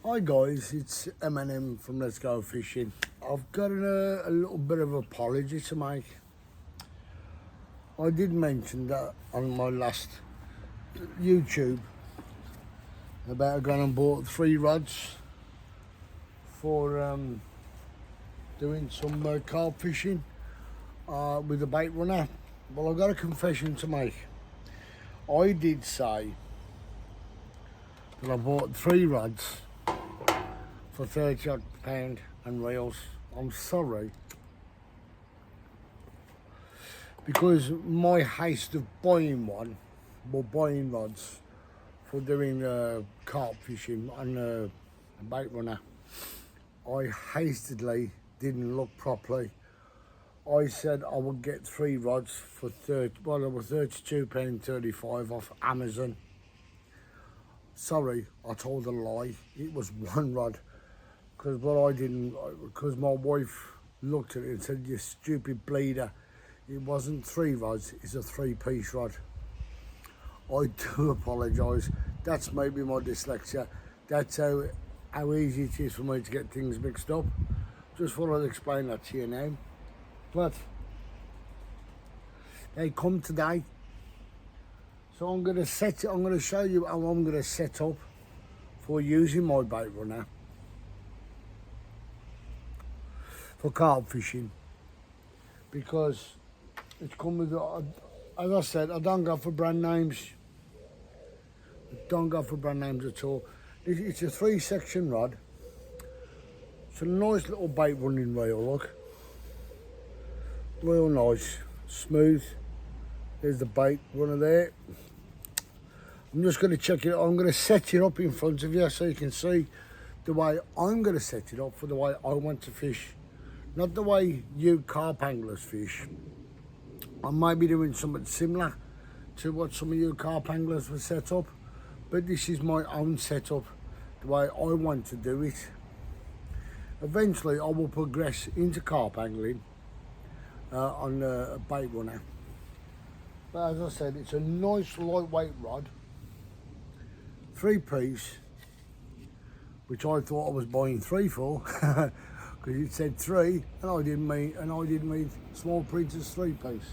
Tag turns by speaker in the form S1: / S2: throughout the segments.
S1: Hi guys, it's M&M from Let's Go Fishing. I've got a little bit of apology to make. I did mention that on my last YouTube about going and bought 3 rods for doing some carp fishing with a bait runner. Well, I've got a confession to make. I did say that I bought 3 rods for £30 and reels. I'm sorry, because my haste of buying buying rods for doing carp fishing on a bait runner, I hastily didn't look properly. I said I would get 3 rods for £32.35 off Amazon. Sorry, I told a lie. It was 1 rod. Because my wife looked at it and said, "You stupid bleeder, it wasn't 3 rods, it's a 3-piece rod." I do apologise. That's maybe my dyslexia. That's how easy it is for me to get things mixed up. Just thought I'd explain that to you now. But they come today, so I'm going to show you how I'm going to set up for using my bait runner for carp fishing, because it's come with, as I said, I don't go for brand names. Don't go for brand names at all. It's a 3-section rod. It's a nice little bait running reel, look. Real nice, smooth. There's the bait runner there. I'm just going to check it. I'm going to set it up in front of you so you can see the way I'm going to set it up for the way I want to fish. Not the way you carp anglers fish. I might be doing something similar to what some of you carp anglers were set up, but this is my own setup, the way I want to do it. Eventually I will progress into carp angling on a bait runner. But as I said, it's a nice lightweight rod, 3-piece, which I thought I was buying 3 for, because it said 3, and I didn't mean small print as 3-piece.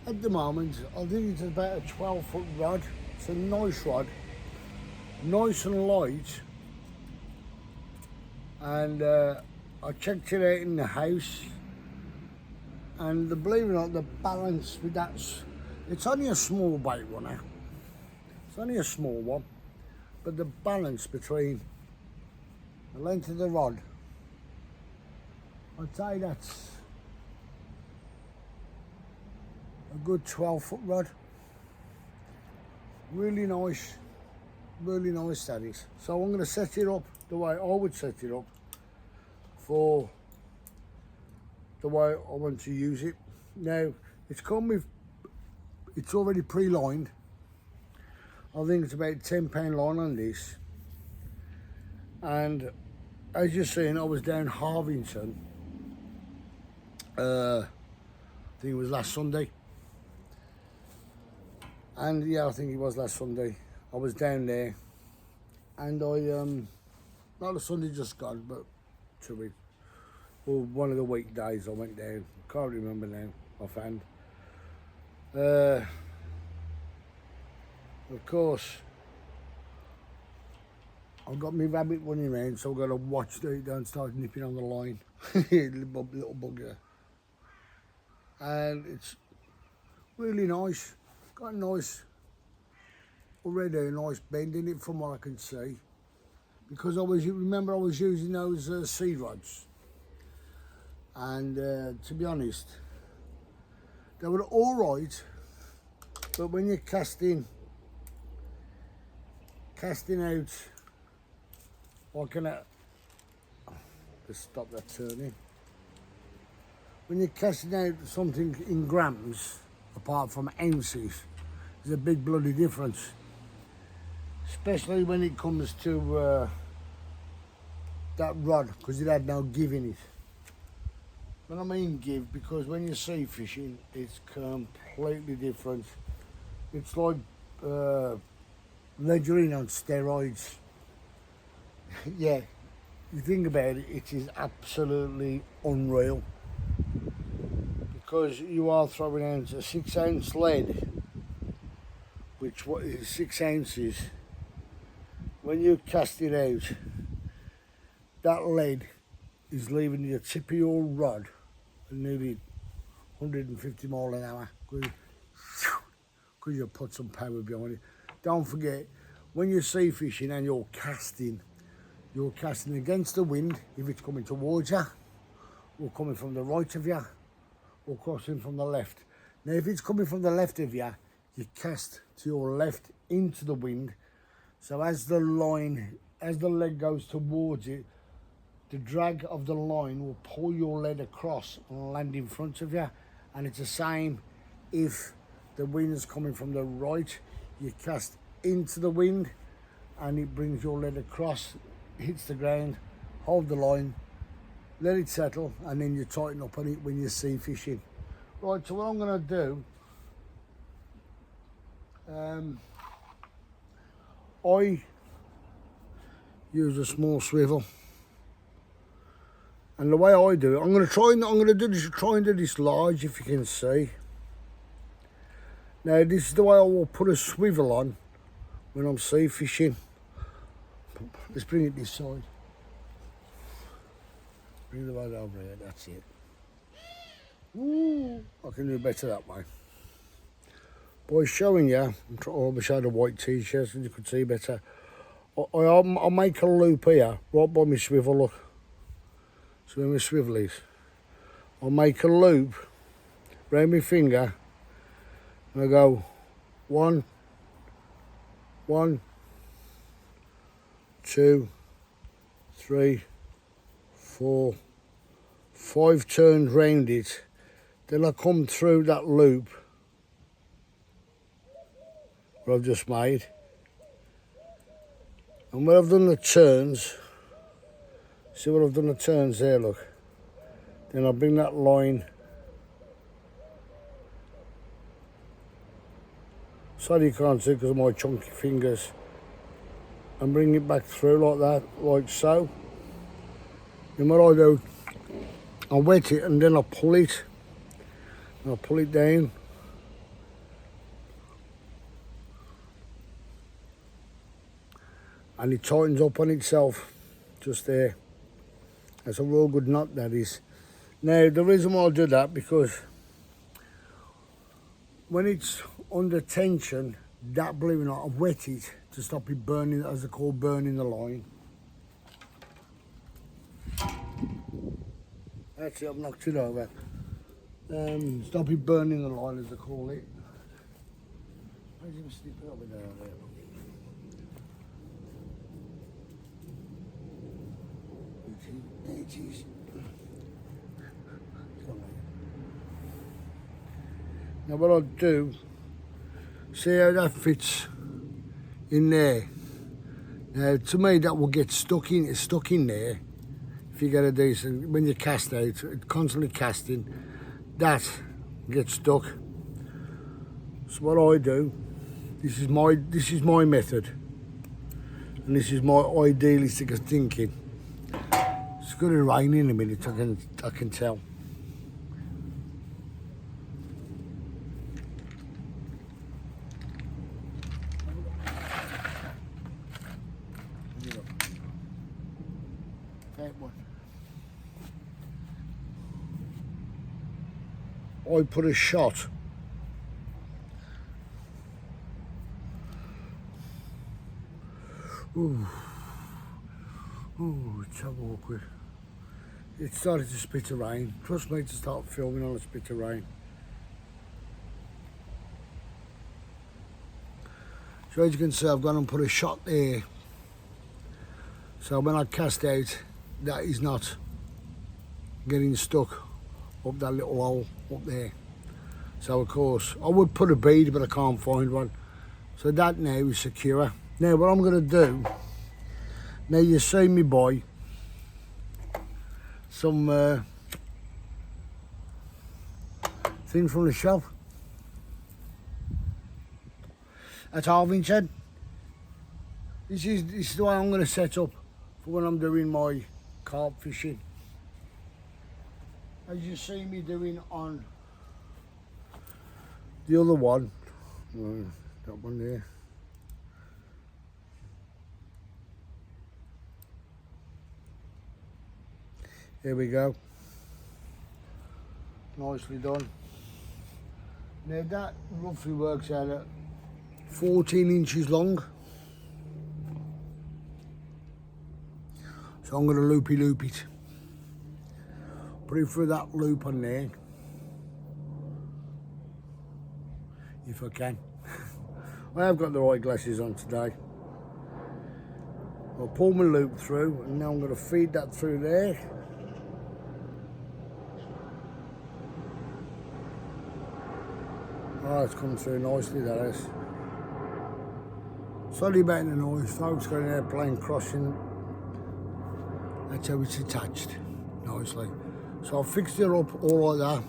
S1: At the moment, I think it's about a 12-foot rod. It's a nice rod, nice and light, and I checked it out in the house, and believe it or not, the balance with that, it's only a small bait runner, it's only a small one, but the balance between the length of the rod, I'd say that's a good 12-foot rod. Really nice that is. So I'm going to set it up the way I would set it up for the way I want to use it. Now, it's already pre-lined. I think it's about £10 line on this. And as you're seeing, I was down Harvington, I think it was last Sunday. And yeah, I think it was last Sunday. I was down there, and not the Sunday just gone, but 2 weeks, or one of the weekdays I went down. Can't remember now, offhand. Of course, I've got my rabbit running around, so I've got to watch that it don't start nipping on the line. Little bugger. And it's really nice. Got already a nice bend in it from what I can see, because I was using those seed rods, and to be honest, they were all right, but when you're casting out, just stop that turning. When you're casting out something in grams, apart from ounces, there's a big bloody difference. Especially when it comes to that rod, because it had no give in it. When I mean give, because when you're sea fishing, it's completely different. It's like ledgering on steroids. Yeah, you think about it, it is absolutely unreal because you are throwing out a 6 ounce lead, which what is 6 ounces. When you cast it out, that lead is leaving the tip of your rod at nearly 150 mile an hour because you put some power behind it. Don't forget, when you're sea fishing and you're casting against the wind if it's coming towards you, or coming from the right of you, or crossing from the left. Now, if it's coming from the left of you, you cast to your left into the wind. So as the leg goes towards it, the drag of the line will pull your lead across and land in front of you. And it's the same if the wind is coming from the right, you cast into the wind and it brings your lead across, hits the ground, hold the line, let it settle, and then you tighten up on it when you're sea fishing. Right, so what I'm going to do, I use a small swivel, and the way I do it, I'm going to do this large, if you can see. Now this is the way I will put a swivel on when I'm sea fishing. Let's bring it this side. Bring the rod over here, that's it. Ooh, I can do better that way. By showing you, I wish I had a white t-shirt so you could see better. I'll make a loop here, right by my swivel, look. So where my swivel is. I'll make a loop round my finger and I go 1, 2, 3, 4, 5 turns round it. Then I come through that loop that I've just made. And when I've done the turns, see what I've done the turns there, look. Then I'll bring that line, sorry you can't see because of my chunky fingers, and bring it back through like that, like so. Then what I do, I wet it and then I pull it, and I pull it down. And it tightens up on itself, just there. That's a real good knot, that is. Now, the reason why I do that, because when it's under tension, that, believe it or not, I wet it to stop it burning, as they call burning the line. That's it, I've knocked it over. Stop it burning the line, as they call it. Where's it stick it over there? There it is. Now what I'll do, see how that fits in there. Now to me that will get stuck in there. If you get a decent, when you cast out, it's constantly casting, that gets stuck. So what I do, this is my method, and this is my idealistic thinking. It's going to rain in a minute, I can tell. I put a shot ooh, it's so awkward. It started to spit of rain. Trust me to start filming on a spit of rain. So as you can see, I've gone and put a shot there. So when I cast out, that is not getting stuck up that little hole up there. So of course, I would put a bead, but I can't find one. So that now is secure. Now what I'm gonna do, now you see me buy some things from the shop at Harvington. This is the way I'm gonna set up for when I'm doing my carp fishing. As you see me doing on the other one, that one there. Here we go. Nicely done. Now that roughly works out at 14 inches long. So I'm going to loop it. Put it through that loop on there. If I can. I have got the right glasses on today. I'll pull my loop through and now I'm going to feed that through there. Oh, it's come through nicely, that is. Sorry about the noise, folks, got an airplane crossing. That's how it's attached, nicely. So I've fixed it up all like that.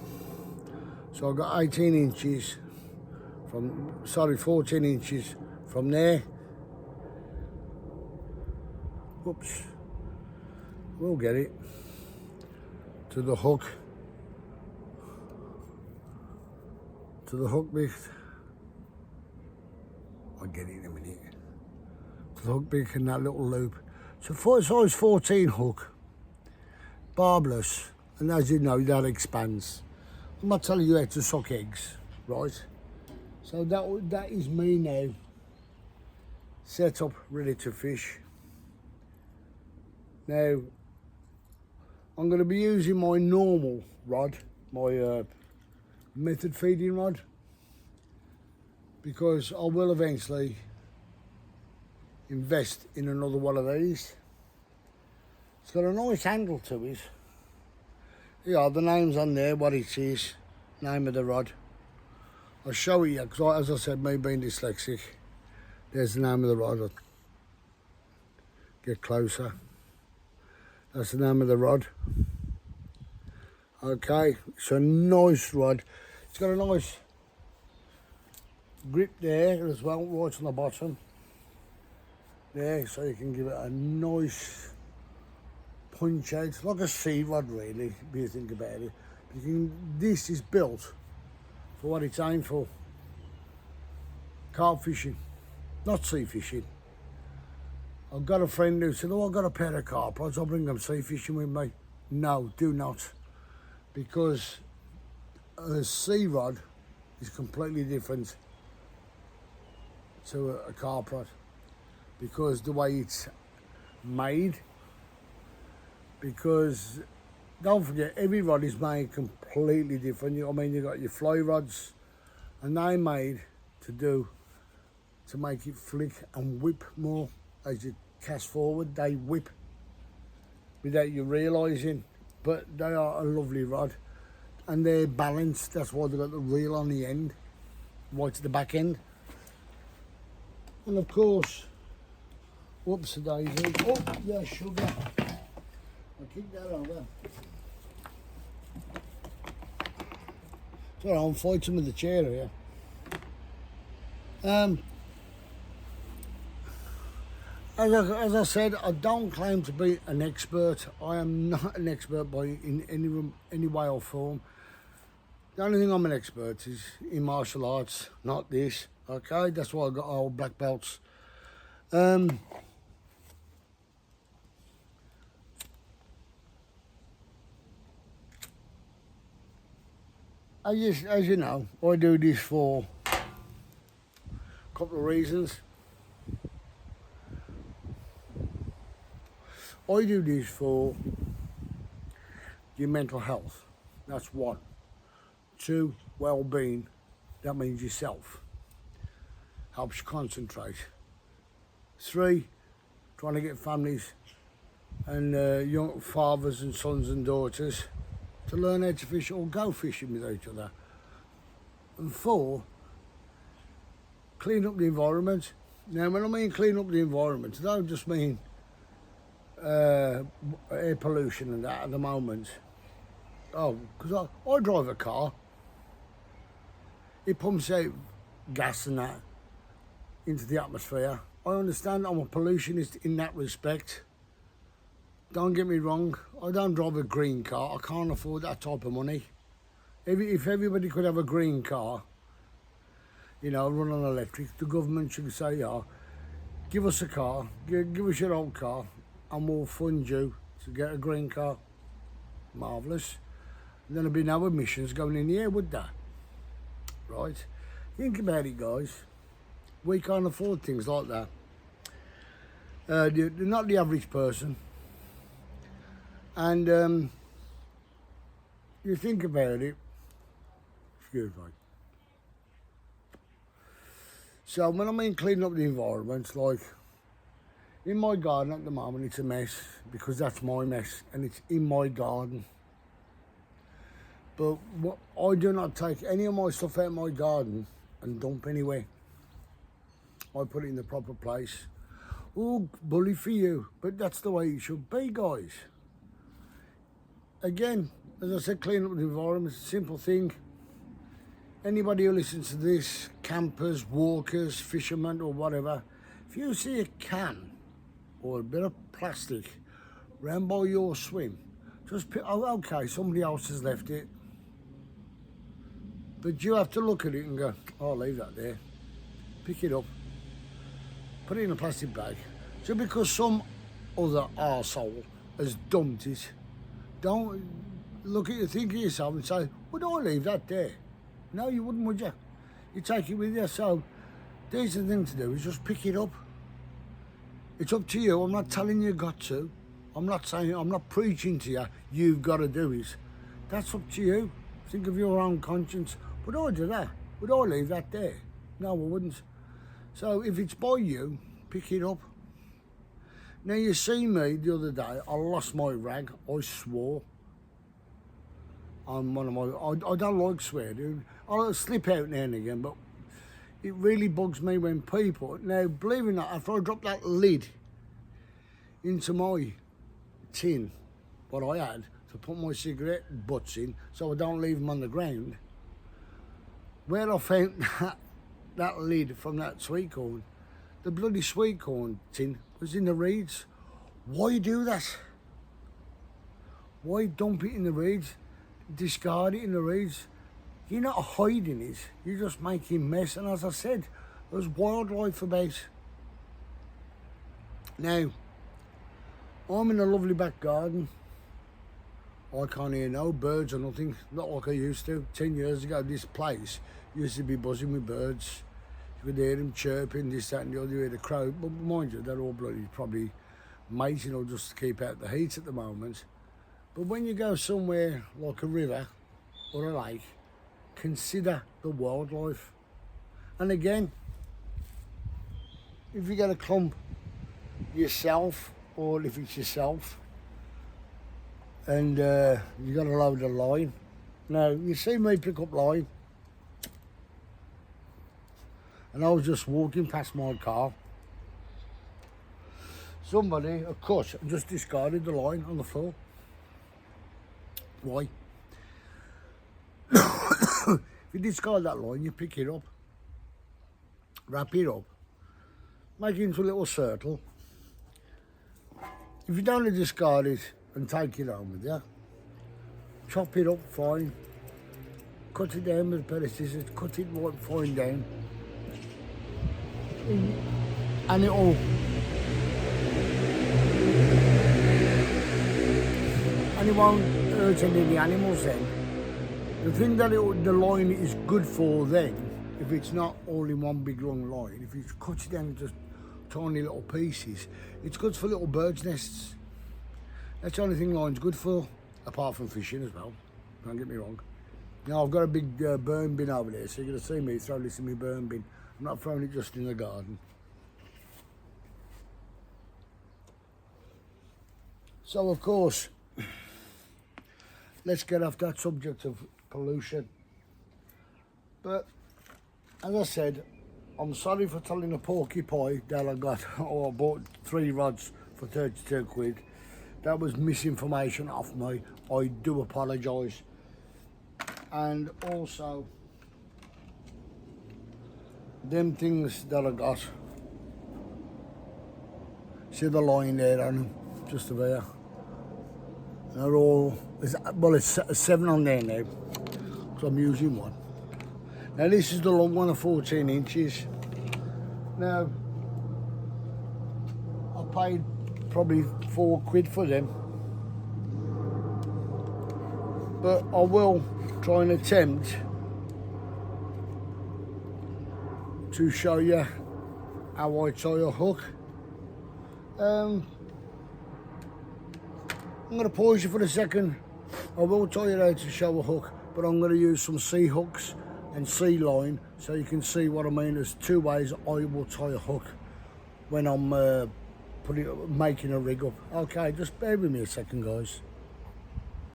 S1: So I've got 18 inches from, 14 inches from there. Oops, we'll get it, to the hook. To the hook bit. I'll get it in a minute. To the hook bit and that little loop. So for a size 14 hook, barbless, and as you know, that expands. I'm not telling you how to suck eggs, right? So that is me now, set up, ready to fish. Now, I'm going to be using my normal rod, my method feeding rod, because I will eventually invest in another one of these. It's got a nice handle to it. Yeah, the name's on there, what it is, name of the rod. I'll show it you, because as I said, me being dyslexic, there's the name of the rod. I'll get closer. That's the name of the rod. Okay, it's a nice rod. It's got a nice grip there as well, right on the bottom. There, so you can give it a nice punch out. It's like a sea rod really, if you think about it. This is built for what it's aimed for. Carp fishing, not sea fishing. I've got a friend who said, oh, I've got a pair of carp rods, I'll bring them sea fishing with me. No, do not. Because a sea rod is completely different to a carp rod, because the way it's made, because don't forget, every rod is made completely different. I mean, you got your fly rods, and they're made to make it flick and whip more as you cast forward. They whip without you realising, but they are a lovely rod, and they're balanced. That's why they've got the reel on the end, right to the back end. And of course, whoops a daisy. Oh, yeah, sugar. I'll kick that over. Sorry, I'm fighting with the chair here. As I said, I don't claim to be an expert. I am not an expert in any way or form. The only thing I'm an expert is in martial arts, not this. Okay, that's why I got all black belts. As you know, I do this for a couple of reasons. I do this for your mental health. That's one. Two, well-being. That means yourself. Helps you concentrate. Three, trying to get families and young fathers and sons and daughters to learn how to fish or go fishing with each other. And four, clean up the environment. Now, when I mean clean up the environment, I don't just mean air pollution and that at the moment. Oh, because I drive a car. It pumps out gas and that into the atmosphere. I understand I'm a pollutionist in that respect, Don't get me wrong, I don't drive a green car. I can't afford that type of money. If everybody could have a green car, you know, run on electric, the government should say, yeah, give us a car, give us your old car, and we'll fund you to get a green car. Marvellous. Then there'd be no emissions going in the air, would there? Right? Think about it, guys. We can't afford things like that. They're not the average person. And you think about it, excuse me. So when I mean cleaning up the environment, like in my garden at the moment, it's a mess because that's my mess and it's in my garden. But I do not take any of my stuff out of my garden and dump anywhere. I put it in the proper place. Oh, bully for you, but that's the way it should be, guys. Again, as I said, clean up the environment, it's a simple thing. Anybody who listens to this, campers, walkers, fishermen or whatever, if you see a can or a bit of plastic round by your swim, just pick, oh, okay, somebody else has left it. But you have to look at it and go, oh, I'll leave that there. Pick it up, put it in a plastic bag. So because some other arsehole has dumped it, don't look at you, think of yourself and say, would I leave that there? No, you wouldn't, would you? You take it with you. So the decent thing to do is just pick it up. It's up to you. I'm not telling you got to. I'm not saying, I'm not preaching to you, you've got to do it. That's up to you. Think of your own conscience. Would I do that? Would I leave that there? No, I wouldn't. So if it's by you, pick it up. Now you see me the other day, I lost my rag, I swore. On one of my, I don't like swearing. I'll slip out now and again, but it really bugs me when people, now believe it or not, after I drop that lid into my tin, what I had, to put my cigarette butts in so I don't leave them on the ground, where I found that lid from that sweet corn, the bloody sweet corn tin was in the reeds. Why do that? Why dump it in the reeds? Discard it in the reeds? You're not hiding it, you're just making mess. And as I said, there's wildlife about. Now, I'm in a lovely back garden. I can't hear no birds or nothing, not like I used to. 10 years ago, this place used to be buzzing with birds. You could hear them chirping, this, that and the other, you hear the crow. But mind you, they're all bloody probably mating or just to keep out the heat at the moment. But when you go somewhere like a river or a lake, consider the wildlife. And again, if you get a clump yourself, or if it's yourself, and you got a load of line. Now, you see me pick up line, and I was just walking past my car. Somebody, of course, just discarded the line on the floor. Why? If you discard that line, you pick it up, wrap it up, make it into a little circle. If you don't discard it and take it home with you, chop it up fine, cut it down with a pair of scissors, cut it right fine down, and it'll won't hurt any of the animals then. The thing that the line is good for then, if it's not all in one big long line, if you cut it down into tiny little pieces, it's good for little birds' nests. That's the only thing line's good for, apart from fishing as well, don't get me wrong. Now I've got a big burn bin over there, so you're going to see me throw this in my burn bin. I'm not throwing it just in the garden. So of course, let's get off that subject of pollution. But as I said, I'm sorry for telling a porcupine that I got, or I bought 3 rods for 32 quid. That was misinformation off me. I do apologise. And also, them things that I got, see the line there on them, just over here. They're all, well, it's 7 on there now, because I'm using one. Now this is the long one of 14 inches. Now, I paid probably £4 for them. But I will try and attempt to show you how I tie a hook. I'm going to pause you for a second. I will tell you how to show a hook, but I'm going to use some C-hooks and C-line so you can see what I mean. There's 2 ways I will tie a hook when I'm making a rig up. Okay, just bear with me a second, guys.